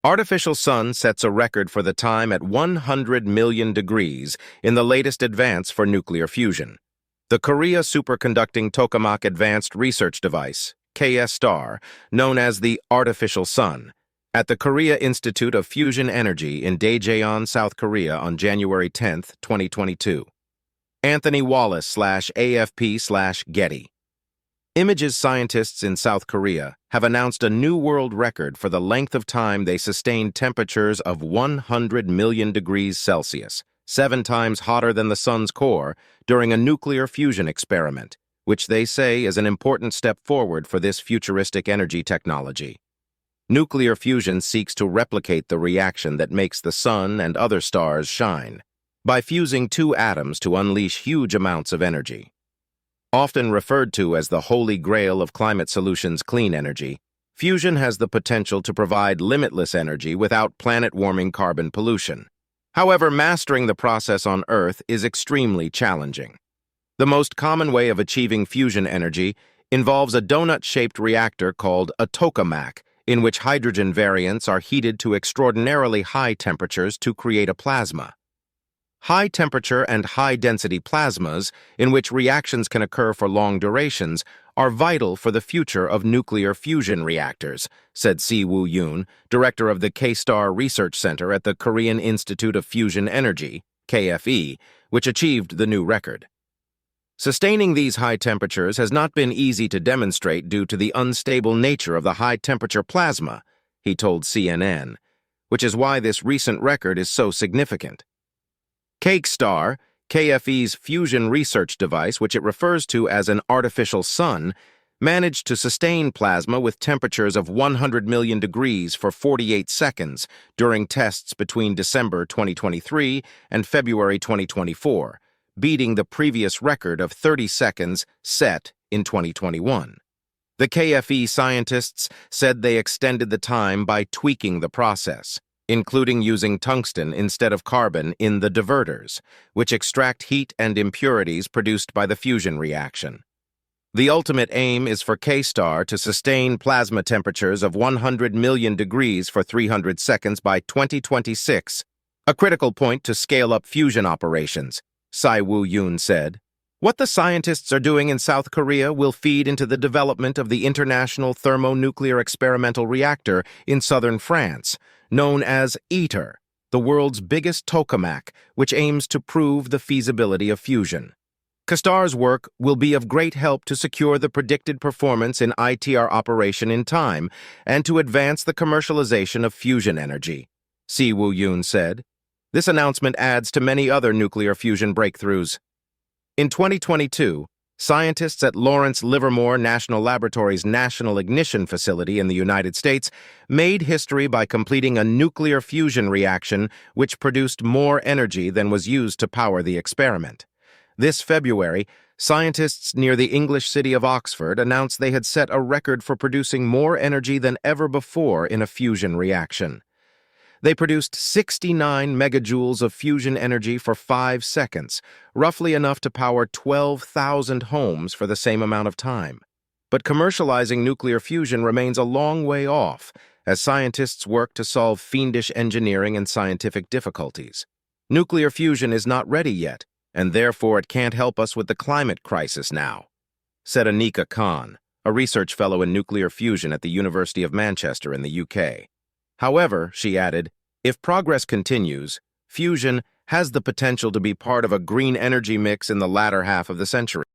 Artificial sun sets a record for the time at 100 million degrees in the latest advance for nuclear fusion. The Korea Superconducting Tokamak Advanced Research Device, KSTAR, known as the artificial sun, at the Korea Institute of Fusion Energy in Daejeon, South Korea on January 10, 2022. Anthony Wallace /AFP/Getty. Images scientists in South Korea have announced a new world record for the length of time they sustained temperatures of 100 million degrees Celsius, 7 times hotter than the sun's core, during a nuclear fusion experiment, which they say is an important step forward for this futuristic energy technology. Nuclear fusion seeks to replicate the reaction that makes the sun and other stars shine, by fusing 2 atoms to unleash huge amounts of energy. Often referred to as the holy grail of climate solutions clean energy, fusion has the potential to provide limitless energy without planet-warming carbon pollution. However, mastering the process on Earth is extremely challenging. The most common way of achieving fusion energy involves a donut-shaped reactor called a tokamak, in which hydrogen variants are heated to extraordinarily high temperatures to create a plasma. High-temperature and high-density plasmas, in which reactions can occur for long durations, are vital for the future of nuclear fusion reactors, said Si-Woo Yoon, director of the KSTAR Research Center at the Korean Institute of Fusion Energy, KFE, which achieved the new record. Sustaining these high temperatures has not been easy to demonstrate due to the unstable nature of the high-temperature plasma, he told CNN, which is why this recent record is so significant. KSTAR, KFE's fusion research device, which it refers to as an artificial sun, managed to sustain plasma with temperatures of 100 million degrees for 48 seconds during tests between December 2023 and February 2024, beating the previous record of 30 seconds set in 2021. The KFE scientists said they extended the time by tweaking the process, including using tungsten instead of carbon in the diverters, which extract heat and impurities produced by the fusion reaction. The ultimate aim is for KSTAR to sustain plasma temperatures of 100 million degrees for 300 seconds by 2026, a critical point to scale up fusion operations, Si-Woo Yoon said. What the scientists are doing in South Korea will feed into the development of the International Thermonuclear Experimental Reactor in southern France, known as ITER, the world's biggest tokamak, which aims to prove the feasibility of fusion. KSTAR's work will be of great help to secure the predicted performance in ITER operation in time and to advance the commercialization of fusion energy, Si-Woo Yoon said. This announcement adds to many other nuclear fusion breakthroughs. In 2022, scientists at Lawrence Livermore National Laboratory's National Ignition Facility in the United States made history by completing a nuclear fusion reaction which produced more energy than was used to power the experiment. This February, scientists near the English city of Oxford announced they had set a record for producing more energy than ever before in a fusion reaction. They produced 69 megajoules of fusion energy for 5 seconds, roughly enough to power 12,000 homes for the same amount of time. But commercializing nuclear fusion remains a long way off, as scientists work to solve fiendish engineering and scientific difficulties. Nuclear fusion is not ready yet, and therefore it can't help us with the climate crisis now, said Anika Khan, a research fellow in nuclear fusion at the University of Manchester in the UK. However, she added, if progress continues, fusion has the potential to be part of a green energy mix in the latter half of the century.